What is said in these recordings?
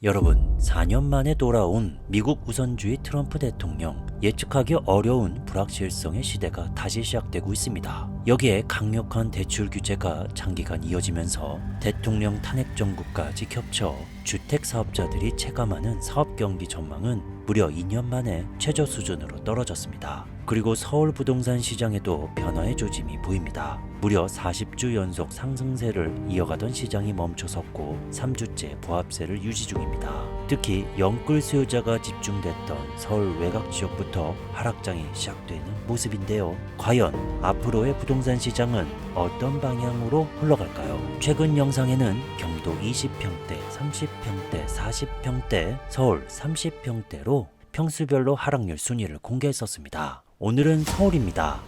여러분, 4년 만에 돌아온 미국 우선주의 트럼프 대통령, 예측하기 어려운 불확실성의 시대가 다시 시작되고 있습니다. 여기에 강력한 대출 규제가 장기간 이어지면서 대통령 탄핵 정국까지 겹쳐 주택 사업자들이 체감하는 사업 경기 전망은 무려 2년 만에 최저 수준으로 떨어졌습니다. 그리고 서울 부동산 시장에도 변화의 조짐이 보입니다. 무려 40주 연속 상승세를 이어가던 시장이 멈춰섰고 3주째 보합세를 유지 중입니다. 특히 영끌 수요자가 집중됐던 서울 외곽 지역부터 하락장이 시작되는 모습인데요. 과연 앞으로의 부동산 시장은 어떤 방향으로 흘러갈까요? 최근 영상에는 경도 20평대, 30평대, 40평대, 서울 30평대로 평수별로 하락률 순위를 공개했었습니다. 오늘은 서울입니다.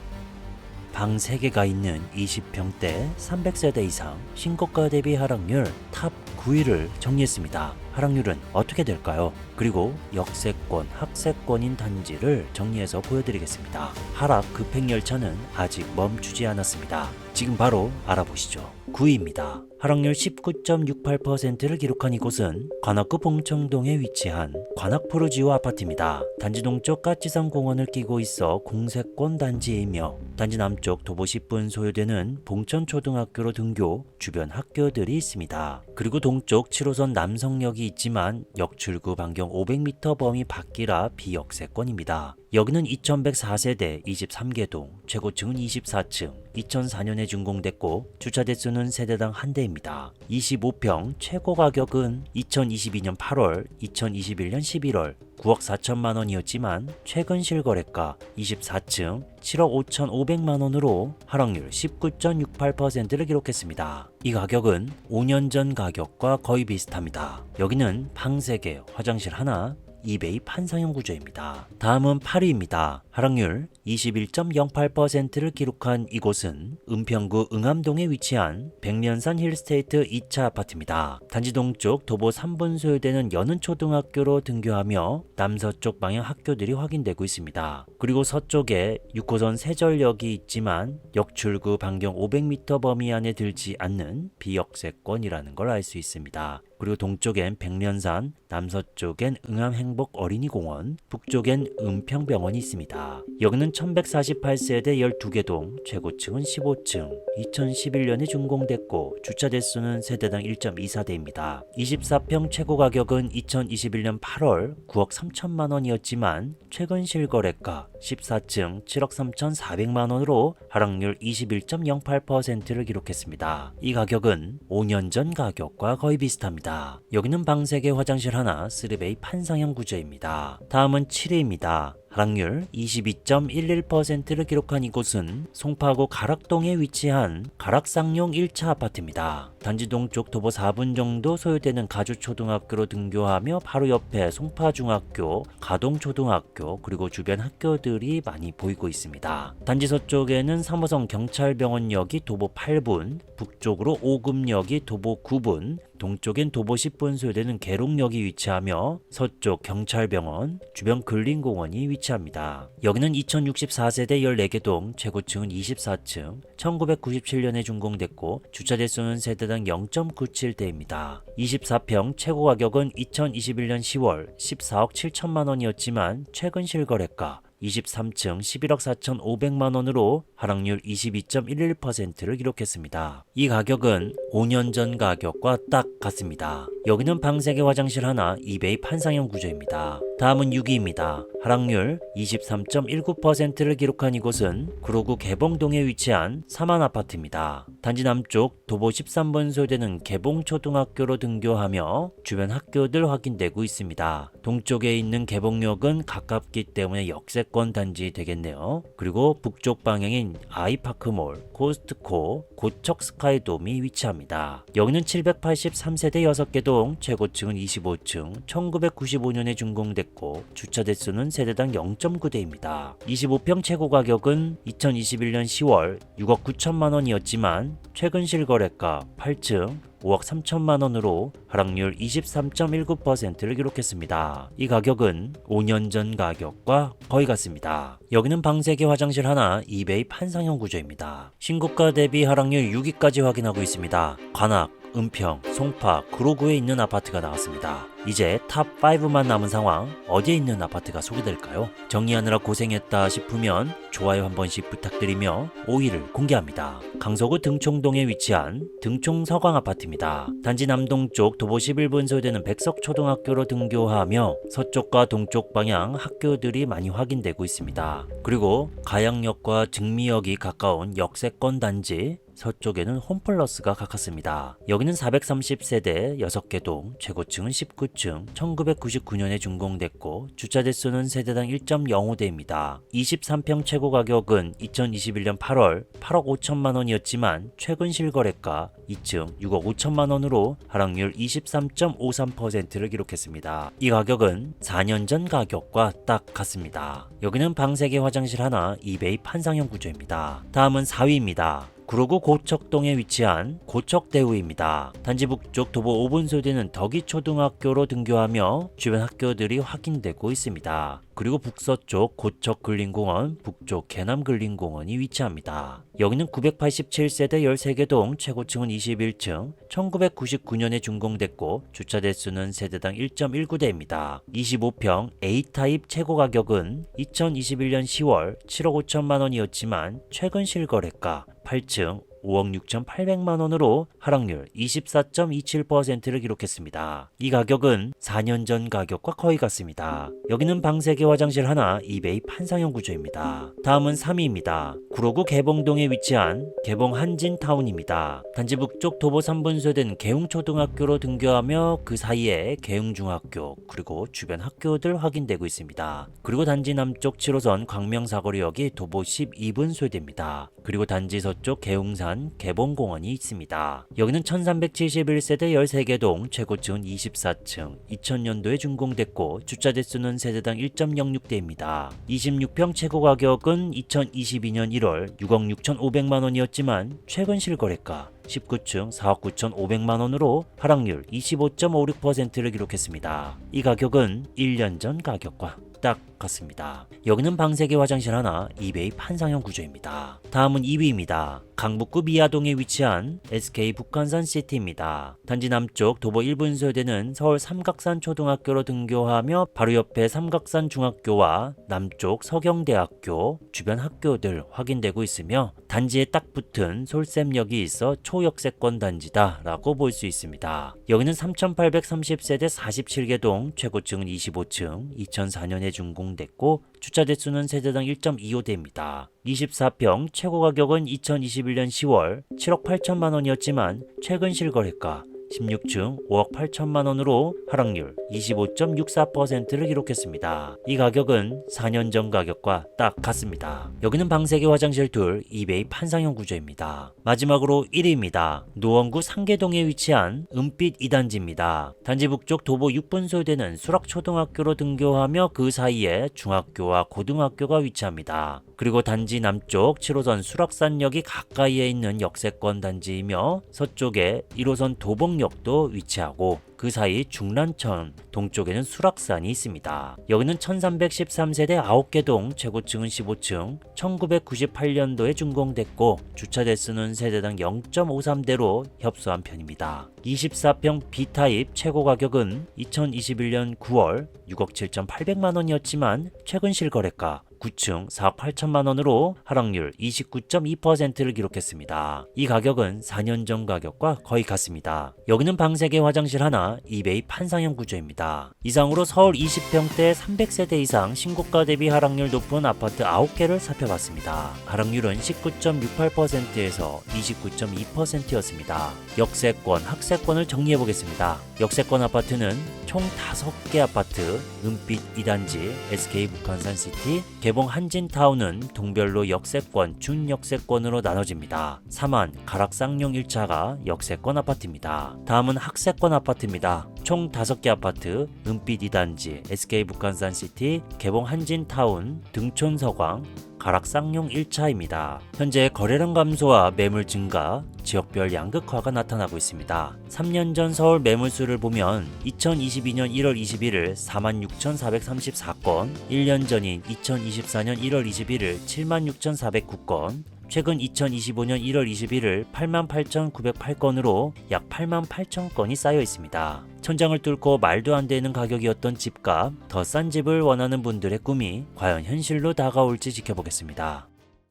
방 3개가 있는 20평대 300세대 이상 신고가 대비 하락률 탑 9위를 정리했습니다. 하락률은 어떻게 될까요? 그리고 역세권, 학세권인 단지를 정리해서 보여드리겠습니다. 하락 급행열차는 아직 멈추지 않았습니다. 지금 바로 알아보시죠. 9위입니다. 하락률 19.68%를 기록한 이곳은 관악구 봉청동에 위치한 관악푸르지오 아파트입니다. 단지 동쪽 까치산 공원을 끼고 있어 공세권 단지이며 단지 남쪽 도보 10분 소요되는 봉천초등학교로 등교, 주변 학교들이 있습니다. 그리고 동쪽 7호선 남성역이 있지만 역출구 반경 500m 범위 밖이라 비역세권입니다. 여기는 2104세대 23개동, 최고층은 24층, 2004년에 준공됐고 주차 대수는 세대당 1대입니다. 25평 최고 가격은 2022년 8월, 2021년 11월 9억 4천만 원이었지만 최근 실거래가 24층 7억 5,500만 원으로 하락률 19.68%를 기록했습니다. 이 가격은 5년 전 가격과 거의 비슷합니다. 여기는 방 3개, 화장실 하나, 2베이 판상형 구조입니다. 다음은 8위입니다. 하락률 21.08%를 기록한 이곳은 은평구 응암동에 위치한 백년산 힐스테이트 2차 아파트입니다. 단지 동쪽 도보 3분 소요되는 연은초등학교로 등교하며 남서쪽 방향 학교들이 확인되고 있습니다. 그리고 서쪽에 6호선 세절역이 있지만 역출구 반경 500m 범위 안에 들지 않는 비역세권이라는 걸 알 수 있습니다. 그리고 동쪽엔 백년산, 남서쪽엔 응암행복 어린이공원, 북쪽엔 은평병원이 있습니다. 여기는 1148세대 12개 동, 최고층은 15층, 2011년에 준공됐고 주차 대수는 세대당 1.24대입니다. 24평 최고 가격은 2021년 8월 9억 3천만 원이었지만 최근 실거래가 14층 7억 3,400만 원으로 하락률 21.08%를 기록했습니다. 이 가격은 5년 전 가격과 거의 비슷합니다. 여기는 방 3개, 화장실 하나, 3베이 판상형 구조입니다. 다음은 7위입니다. 하락률 22.11%를 기록한 이곳은 송파구 가락동에 위치한 가락쌍용 1차 아파트입니다. 단지 동쪽 도보 4분 정도 소요되는 가주초등학교로 등교하며 바로 옆에 송파중학교, 가동초등학교, 그리고 주변 학교들이 많이 보이고 있습니다. 단지 서쪽에는 3호선 경찰병원역이 도보 8분, 북쪽으로 5급역이 도보 9분, 동쪽엔 도보 10분 소요되는 계룡역이 위치하며 서쪽 경찰병원, 주변 근린공원이 위치합니다. 여기는 2064세대 14개 동, 최고층은 24층, 1997년에 준공됐고 주차 대수는 세대당 0.97대입니다. 24평 최고 가격은 2021년 10월 14억 7천만 원이었지만 최근 실거래가 23층 11억 4,500만 원으로 하락률 22.11%를 기록했습니다. 이 가격은 5년 전 가격과 딱 같습니다. 여기는 방 3개, 화장실 하나, 2베이 판상형 구조입니다. 다음은 6위입니다. 하락률 23.19%를 기록한 이곳은 구로구 개봉동에 위치한 사만 아파트입니다. 단지 남쪽 도보 13분 소요되는 개봉초등학교로 등교하며 주변 학교들 확인되고 있습니다. 동쪽에 있는 개봉역은 가깝기 때문에 역세권 단지 되겠네요. 그리고 북쪽 방향인 아이파크몰, 코스트코, 고척 스카이돔이 위치합니다. 여기는 783세대 6개 동, 최고층은 25층, 1995년에 준공됐고 주차 대수는 세대당 0.9대입니다. 25평 최고 가격은 2021년 10월 6억 9천만 원이었지만 최근 실거래가 8층 5억 3천만 원으로 하락률 23.19%를 기록했습니다. 이 가격은 5년 전 가격과 거의 같습니다. 여기는 방 3개, 화장실 하나, 2베이 판상형 구조입니다. 신고가 대비 하락률 6위까지 확인하고 있습니다. 관악, 은평, 송파, 구로구에 있는 아파트가 나왔습니다. 이제 탑5만 남은 상황, 어디에 있는 아파트가 소개될까요? 정리하느라 고생했다 싶으면 좋아요 한 번씩 부탁드리며 5위를 공개합니다. 강서구 등촌동에 위치한 등촌서광 아파트입니다. 단지 남동쪽 도보 11분 소요되는 백석초등학교로 등교하며 서쪽과 동쪽 방향 학교들이 많이 확인되고 있습니다. 그리고 가양역과 증미역이 가까운 역세권 단지, 서쪽에는 홈플러스가 가깝습니다. 여기는 430세대 6개 동, 최고층은 19층, 1999년에 준공됐고 주차 대수는 세대당 1.05대입니다. 23평 최고 가격은 2021년 8월 8억 5천만 원이었지만 최근 실거래가 2층 6억 5천만 원으로 하락률 23.53%를 기록했습니다. 이 가격은 4년 전 가격과 딱 같습니다. 여기는 방 3개 화장실 하나 2베이 판상형 구조입니다. 다음은 4위입니다. 구로구 고척동에 위치한 고척대우입니다. 단지 북쪽 도보 5분 소요되는 덕이초등학교로 등교하며 주변 학교들이 확인되고 있습니다. 그리고 북서쪽 고척근린공원, 북쪽 개남근린공원이 위치합니다. 여기는 987세대 13개 동, 최고층은 21층, 1999년에 준공됐고 주차 대수는 세대당 1.19대입니다. 25평 A타입 최고 가격은 2021년 10월 7억 5천만 원이었지만 최근 실거래가 8층 5억 6,800만 원으로 하락률 24.27%를 기록했습니다. 이 가격은 4년 전 가격과 거의 같습니다. 여기는 방 3개 화장실 하나 2베이 판상형 구조입니다. 다음은 3위입니다. 구로구 개봉동에 위치한 개봉 한진타운입니다. 단지 북쪽 도보 3분 소요된 개웅초등학교로 등교하며 그 사이에 개웅중학교 그리고 주변 학교들 확인되고 있습니다. 그리고 단지 남쪽 7호선 광명사거리역이 도보 12분 소요됩니다. 그리고 단지 서쪽 개웅산 개봉공원이 있습니다. 여기는 1371세대 13개 동, 최고층은 24층, 2000년도에 준공됐고 주차 대수는 세대당 1.06대입니다. 26평 최고 가격은 2022년 1월 6억 6,500만 원이었지만 최근 실거래가 19층 4억 9,500만 원으로 하락률 25.56%를 기록했습니다. 이 가격은 1년 전 가격과 딱 같습니다. 여기는 방 3개 화장실 하나 2베이 판상형 구조입니다. 다음은 2위입니다. 강북구 미아동에 위치한 SK 북한산 시티입니다. 단지 남쪽 도보 1분 소요되는 서울 삼각산 초등학교로 등교하며 바로 옆에 삼각산 중학교와 남쪽 서경대학교 주변 학교들 확인되고 있으며 단지에 딱 붙은 솔샘역이 있어 초역세권 단지다 라고 볼 수 있습니다. 여기는 3830세대 47개 동, 최고층은 25층, 2004년에 준공됐고 주차 대수는 세대당 1.25대입니다. 24평 최고 가격은 2021년 10월 7억 8천만 원이었지만 최근 실거래가 16층 5억 8천만 원으로 하락률 25.64%를 기록했습니다. 이 가격은 4년 전 가격과 딱 같습니다. 여기는 방 3개 화장실 둘 2베이 판상형 구조입니다. 마지막으로 1위입니다. 노원구 상계동에 위치한 은빛 2단지입니다. 단지 북쪽 도보 6분 소요되는 수락초등학교로 등교하며 그 사이에 중학교와 고등학교가 위치합니다. 그리고 단지 남쪽 7호선 수락산역이 가까이에 있는 역세권 단지이며 서쪽에 1호선 도봉역도 위치하고 그 사이 중란천, 동쪽에는 수락산이 있습니다. 여기는 1313세대 9개 동, 최고층은 15층, 1998년도에 준공됐고 주차 대수는 세대당 0.53대로 협소한 편입니다. 24평 B타입 최고 가격은 2021년 9월 6억 7,800만 원이었지만 최근 실거래가 9층 4억 8천만 원으로 하락률 29.2%를 기록했습니다. 이 가격은 4년 전 가격과 거의 같습니다. 여기는 방 3개 화장실 하나 2베이 판상형 구조입니다. 이상으로 서울 20평대 300세대 이상 신고가 대비 하락률 높은 아파트 9개를 살펴봤습니다. 하락률은 19.68%에서 29.2%였습니다. 역세권, 학세권을 정리해보겠습니다. 역세권 아파트는 총 5개 아파트, 은빛 2단지, SK 북한산시티, 개봉 한진타운은 동별로 역세권, 준역세권으로 나눠집니다. 3안, 가락쌍용 1차가 역세권 아파트입니다. 다음은 학세권 아파트입니다. 총 5개 아파트, 은빛 2단지, SK 북한산시티, 개봉 한진타운, 등촌서광, 가락쌍용 1차입니다. 현재 거래량 감소와 매물 증가, 지역별 양극화가 나타나고 있습니다. 3년 전 서울 매물수를 보면 2022년 1월 21일 46,434건, 1년 전인 2024년 1월 21일 76,409건, 최근 2025년 1월 21일 88,908건으로 약 88,000건이 쌓여 있습니다. 천장을 뚫고 말도 안 되는 가격이었던 집값, 더 싼 집을 원하는 분들의 꿈이 과연 현실로 다가올지 지켜보겠습니다.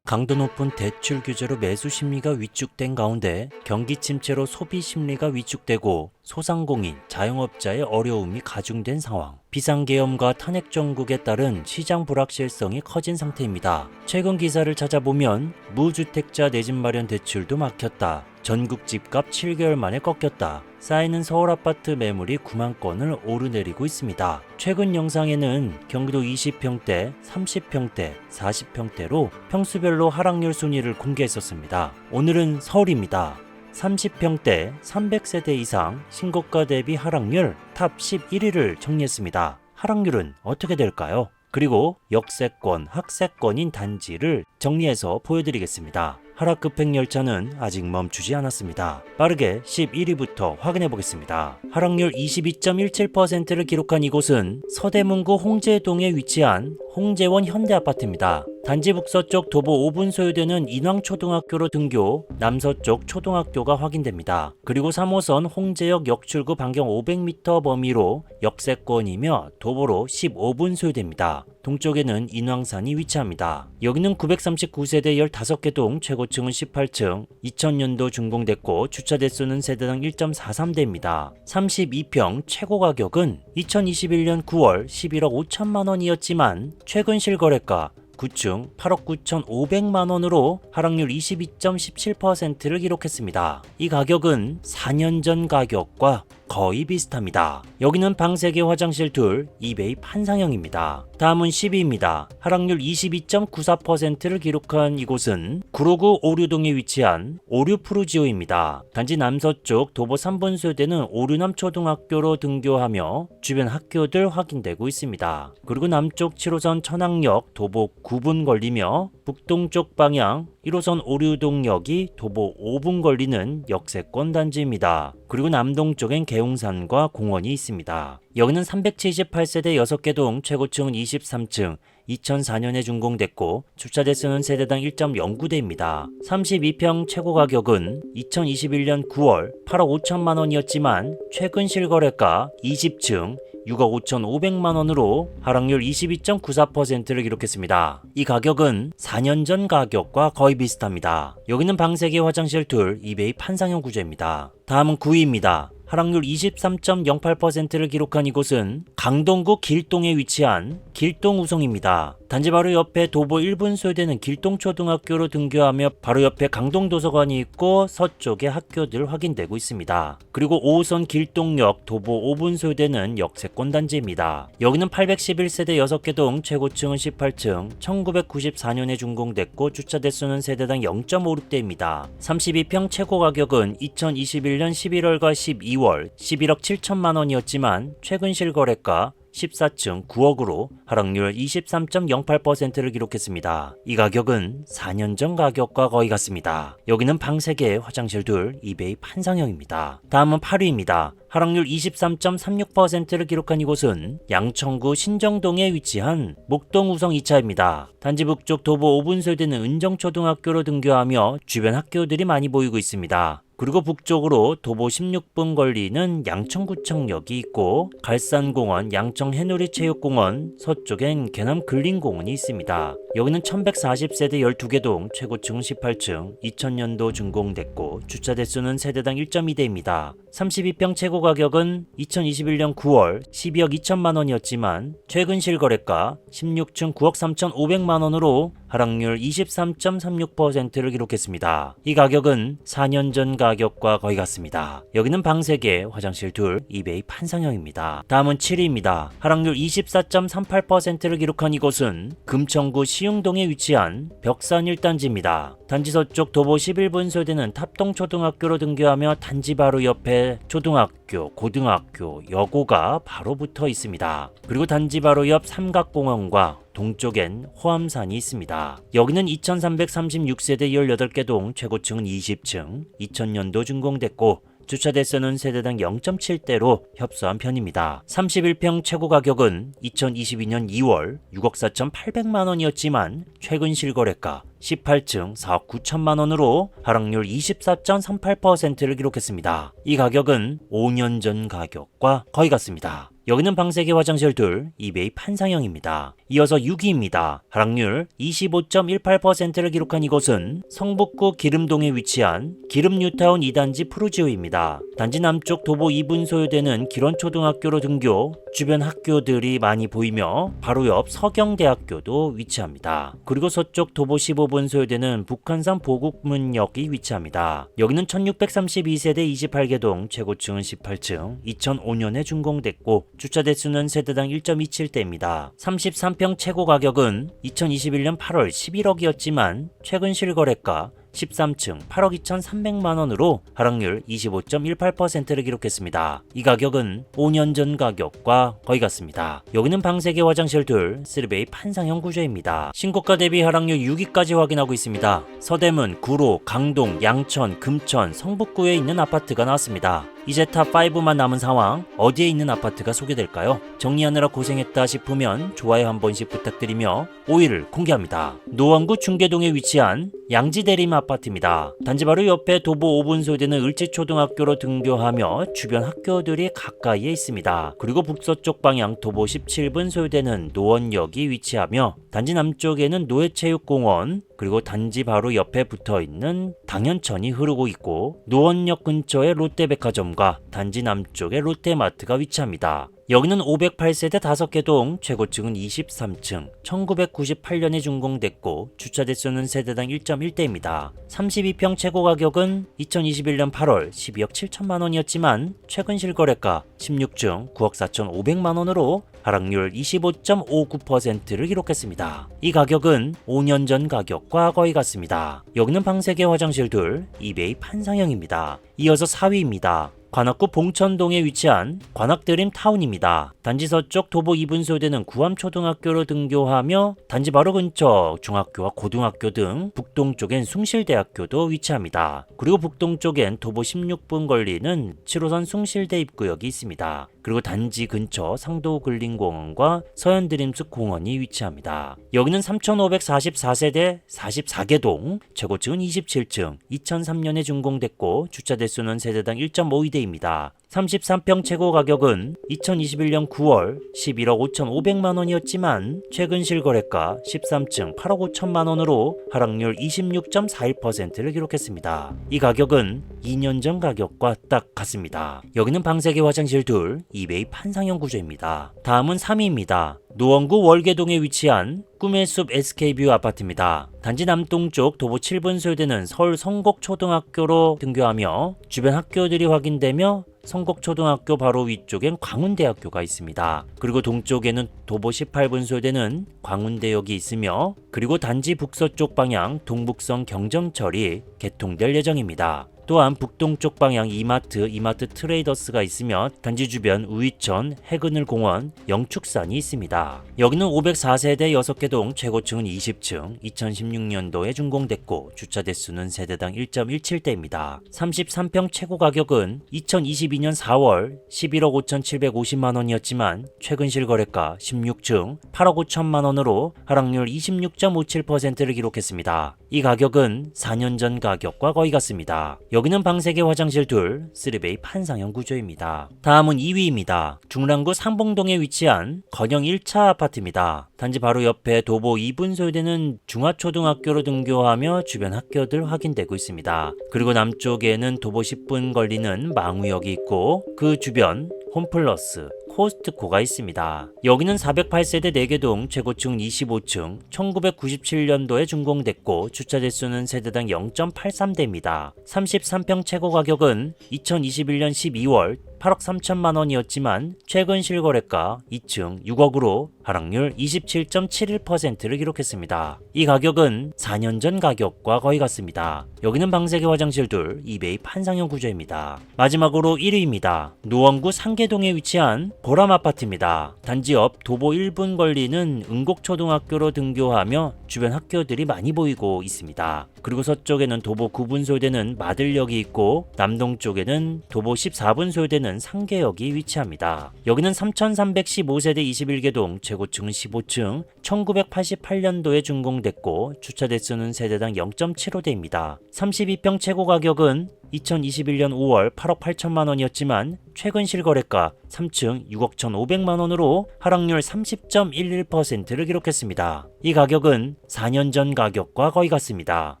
강도 높은 대출 규제로 매수 심리가 위축된 가운데 경기 침체로 소비 심리가 위축되고 소상공인, 자영업자의 어려움이 가중된 상황. 비상계엄과 탄핵 정국에 따른 시장 불확실성이 커진 상태입니다. 최근 기사를 찾아보면 무주택자 내 집 마련 대출도 막혔다. 전국 집값 7개월 만에 꺾였다. 쌓이는 서울 아파트 매물이 9만 건을 오르내리고 있습니다. 최근 영상에는 경기도 20평대, 30평대, 40평대로 평수별로 하락률 순위를 공개했었습니다. 오늘은 서울입니다. 30평대 300세대 이상 신고가 대비 하락률 탑 11위를 정리했습니다. 하락률은 어떻게 될까요? 그리고 역세권, 학세권인 단지를 정리해서 보여드리겠습니다. 하락 급행 열차는 아직 멈추지 않았습니다. 빠르게 11위부터 확인해 보겠습니다. 하락률 22.17%를 기록한 이곳은 서대문구 홍제동에 위치한 홍제원 현대아파트입니다. 단지 북서쪽 도보 5분 소요되는 인왕초등학교로 등교, 남서쪽 초등학교가 확인됩니다. 그리고 3호선 홍제역 역출구 반경 500m 범위로 역세권이며 도보로 15분 소요됩니다. 동쪽에는 인왕산이 위치합니다. 여기는 939세대 15개 동, 최고층은 18층, 2000년도 준공됐고 주차 대수는 세대당 1.43대입니다. 32평 최고 가격은 2021년 9월 11억 5천만 원이었지만 최근 실거래가 9층 8억 9,500만 원으로 하락률 22.17%를 기록했습니다. 이 가격은 4년 전 가격과 거의 비슷합니다. 여기는 방 3개 화장실 둘, 이베이 판상형입니다. 다음은 10위입니다. 하락률 22.94%를 기록한 이곳은 구로구 오류동에 위치한 오류푸르지오입니다. 단지 남서쪽 도보 3분 소요되는 오류남 초등학교로 등교하며 주변 학교들 확인되고 있습니다. 그리고 남쪽 7호선 천왕역 도보 9분 걸리며 북동쪽 방향 1호선 오류동역이 도보 5분 걸리는 역세권 단지입니다. 그리고 남동쪽엔 계웅산과 공원이 있습니다. 여기는 378세대 6개 동, 최고층은 23층, 2004년에 준공됐고 주차 대수는 세대당 1.09대입니다. 32평 최고 가격은 2021년 9월 8억 5천만 원이었지만 최근 실거래가 20층 6억 5,500만 원으로 하락률 22.94%를 기록했습니다. 이 가격은 4년 전 가격과 거의 비슷합니다. 여기는 방 3개 화장실 둘, 이베이 판상형 구조입니다. 다음은 9위입니다. 하락률 23.08%를 기록한 이곳은 강동구 길동에 위치한 길동우성입니다. 단지 바로 옆에 도보 1분 소요되는 길동초등학교로 등교하며 바로 옆에 강동도서관이 있고 서쪽에 학교들 확인되고 있습니다. 그리고 5호선 길동역 도보 5분 소요되는 역세권 단지입니다. 여기는 811세대 6개 동, 최고층은 18층, 1994년에 준공됐고 주차 대수는 세대당 0.56대입니다. 32평 최고 가격은 2021년 11월과 12월 11억 7천만 원이었지만 최근 실거래가 14층 9억으로 하락률 23.08%를 기록했습니다. 이 가격은 4년 전 가격과 거의 같습니다. 여기는 방 3개, 화장실 둘, 이베이 판상형입니다. 다음은 8위입니다. 하락률 23.36%를 기록한 이곳은 양천구 신정동에 위치한 목동우성 2차입니다. 단지 북쪽 도보 5분 소요되는 은정초등학교로 등교하며 주변 학교들이 많이 보이고 있습니다. 그리고 북쪽으로 도보 16분 걸리는 양천구청역이 있고 갈산공원, 양천해누리체육공원, 서쪽엔 개남 근린공원이 있습니다. 여기는 1140세대 12개 동, 최고층은 18층, 2000년도 준공됐고 주차 대수는 세대당 1.2대입니다. 32평 최고 가격은 2021년 9월 12억 2천만 원이었지만 최근 실거래가 16층 9억 3,500만 원으로 하락률 23.36%를 기록했습니다. 이 가격은 4년 전 가격과 거의 같습니다. 여기는 방 3개, 화장실 둘, 이베이 판상형입니다. 다음은 7위입니다. 하락률 24.38%를 기록한 이곳은 금천구 시흥동에 위치한 벽산 1단지입니다. 단지 서쪽 도보 11분 소요되는 탑동초등학교로 등교하며 단지 바로 옆에 초등학교, 고등학교, 여고가 바로 붙어 있습니다. 그리고 단지 바로 옆 삼각공원과 동쪽엔 호암산이 있습니다. 여기는 2336세대 18개 동, 최고층은 20층, 2000년도 준공됐고 주차 대수는 세대당 0.7대로 협소한 편입니다. 31평 최고 가격은 2022년 2월 6억 4,800만 원이었지만 최근 실거래가 18층 4억 9천만 원으로 하락률 24.38%를 기록했습니다. 이 가격은 5년 전 가격과 거의 같습니다. 여기는 방세개 화장실 둘 이베이 판상형입니다. 이어서 6위입니다. 하락률 25.18%를 기록한 이곳은 성북구 기름동에 위치한 기름뉴타운 2단지 푸르지오입니다. 단지 남쪽 도보 2분 소요되는 기런초등학교로 등교, 주변 학교들이 많이 보이며 바로 옆 서경대학교도 위치합니다. 그리고 서쪽 도보 15분 소요되는 북한산 보국문역이 위치합니다. 여기는 1632세대 28개동, 최고층은 18층, 2005년에 준공됐고 주차 대수는 세대당 1.27대입니다. 33평 최고 가격은 2021년 8월 11억이었지만 최근 실거래가 13층 8억 2,300만 원으로 하락률 25.18%를 기록했습니다. 이 가격은 5년 전 가격과 거의 같습니다. 여기는 방세개 화장실 둘 3베이 판상형 구조입니다. 신고가 대비 하락률 6위까지 확인하고 있습니다. 서대문, 구로, 강동, 양천, 금천, 성북구에 있는 아파트가 나왔습니다. 이제 탑5만 남은 상황, 어디에 있는 아파트가 소개될까요? 정리하느라 고생했다 싶으면 좋아요 한 번씩 부탁드리며 5위를 공개합니다. 노원구 중계동에 위치한 양지대림 아파트입니다. 단지 바로 옆에 도보 5분 소요되는 을지초등학교로 등교하며 주변 학교들이 가까이에 있습니다. 그리고 북서쪽 방향 도보 17분 소요되는 노원역이 위치하며 단지 남쪽에는 노회체육공원, 그리고 단지 바로 옆에 붙어있는 당연천이 흐르고 있고 노원역 근처에 롯데백화점과 단지 남쪽에 롯데마트가 위치합니다. 여기는 508세대 5개 동, 최고층은 23층, 1998년에 준공됐고 주차 대수는 세대당 1.1대입니다. 32평 최고 가격은 2021년 8월 12억 7천만 원이었지만 최근 실거래가 16층 9억 4,500만 원으로 하락률 25.59%를 기록했습니다. 이 가격은 5년 전 가격과 거의 같습니다. 여기는 방세개 화장실 둘 이베이 판상형입니다. 이어서 4위입니다. 관악구 봉천동에 위치한 관악드림 타운입니다. 단지 서쪽 도보 2분 소요되는 구암초등학교로 등교하며 단지 바로 근처 중학교와 고등학교 등 북동쪽엔 숭실대학교도 위치합니다. 그리고 북동쪽엔 도보 16분 걸리는 7호선 숭실대 입구역이 있습니다. 그리고 단지 근처 상도근린공원과 서현드림숲 공원이 위치합니다. 여기는 3544세대 44개 동, 최고층은 27층, 2003년에 준공됐고 주차 대수는 세대당 1.52대입니다. 33평 최고 가격은 2021년 9월 11억 5,500만 원이었지만 최근 실거래가 13층 8억 5천만 원으로 하락률 26.41%를 기록했습니다. 이 가격은 2년 전 가격과 딱 같습니다. 여기는 방세개 화장실 둘 이베이 판상형 구조입니다. 다음은 3위입니다. 노원구 월계동에 위치한 꿈의 숲 SK뷰 아파트입니다. 단지 남동쪽 도보 7분 소요되는 서울 성곡초등학교로 등교하며 주변 학교들이 확인되며 성곡초등학교 바로 위쪽엔 광운대학교가 있습니다. 그리고 동쪽에는 도보 18분 소요되는 광운대역이 있으며 그리고 단지 북서쪽 방향 동북선 경정철이 개통될 예정입니다. 또한 북동쪽 방향 이마트 트레이더스가 있으며 단지 주변 우이천, 해그늘공원, 영축산이 있습니다. 여기는 504세대 6개 동, 최고층은 20층, 2016년도에 준공됐고 주차 대수는 세대당 1.17대입니다. 33평 최고 가격은 2022년 4월 11억 5,750만 원이었지만 최근 실거래가 16층 8억 5천만 원으로 하락률 26.57%를 기록했습니다. 이 가격은 4년 전 가격과 거의 같습니다. 여기는 방세개 화장실 둘 3베이 판상형 구조입니다. 다음은 2위입니다. 중랑구 상봉동에 위치한 건영 1차 아파트입니다. 단지 바로 옆에 도보 2분 소요되는 중화초등학교로 등교하며 주변 학교들 확인되고 있습니다. 그리고 남쪽에는 도보 10분 걸리는 망우역이 있고 그 주변 홈플러스, 코스트코가 있습니다. 여기는 408세대 4개 동, 최고층 25층, 1997년도에 준공됐고 주차 대수는 세대당 0.83대입니다. 33평 최고 가격은 2021년 12월 8억 3천만 원이었지만 최근 실거래가 2층 6억으로 하락률 27.71%를 기록했습니다. 이 가격은 4년 전 가격과 거의 같습니다. 여기는 방세개 화장실 둘 이베이 판상형 구조입니다. 마지막으로 1위입니다. 노원구 상계동에 위치한 보람 아파트입니다. 단지 옆 도보 1분 걸리는 응곡초등학교로 등교하며 주변 학교들이 많이 보이고 있습니다. 그리고 서쪽에는 도보 9분 소요되는 마들역이 있고 남동쪽에는 도보 14분 소요되는 상계역이 위치합니다. 여기는 3315세대 21개동 최고층은 15층 1988년도에 준공됐고 주차 대수는 세대당 0.75대입니다. 32평 최고 가격은 2021년 5월 8억 8천만 원이었지만 최근 실거래가 3층 6억 1,500만 원으로 하락률 30.11%를 기록했습니다. 이 가격은 4년 전 가격과 거의 같습니다.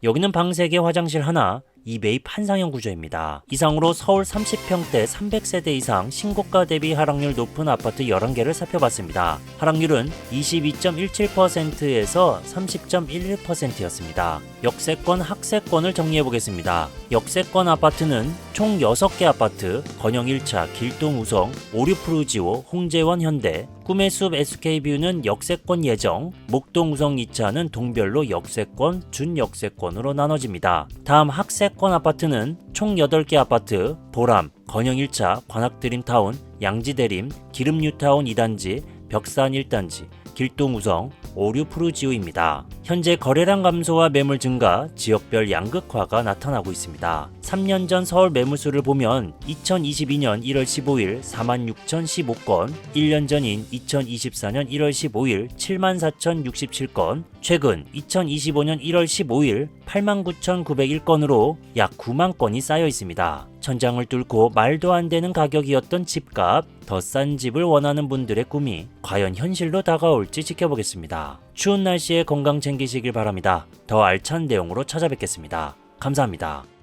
여기는 방 3개 화장실 하나, 이베이 판상형 구조입니다. 이상으로 서울 30평대 300세대 이상 신고가 대비 하락률 높은 아파트 11개를 살펴봤습니다. 하락률은 22.17%에서 30.11%였습니다. 역세권, 학세권을 정리해보겠습니다. 역세권 아파트는 총 6개 아파트, 건영 1차, 길동 우성, 오류프루지오, 홍재원 현대, 꿈의 숲 SK뷰는 역세권 예정, 목동 우성 2차는 동별로 역세권, 준역세권으로 나눠집니다. 다음 학세권 아파트는 총 8개 아파트, 보람, 건영 1차, 관악드림타운, 양지대림, 기름뉴타운 2단지, 벽산 1단지, 길동 우성, 오류 푸르지오입니다. 현재 거래량 감소와 매물 증가, 지역별 양극화가 나타나고 있습니다. 3년 전 서울 매물수를 보면 2022년 1월 15일 46,015건, 1년 전인 2024년 1월 15일 74,067건, 최근 2025년 1월 15일 89,901건으로 약 9만 건이 쌓여 있습니다. 천장을 뚫고 말도 안 되는 가격이었던 집값, 더 싼 집을 원하는 분들의 꿈이 과연 현실로 다가올지 지켜보겠습니다. 추운 날씨에 건강 챙기시길 바랍니다. 더 알찬 내용으로 찾아뵙겠습니다. 감사합니다.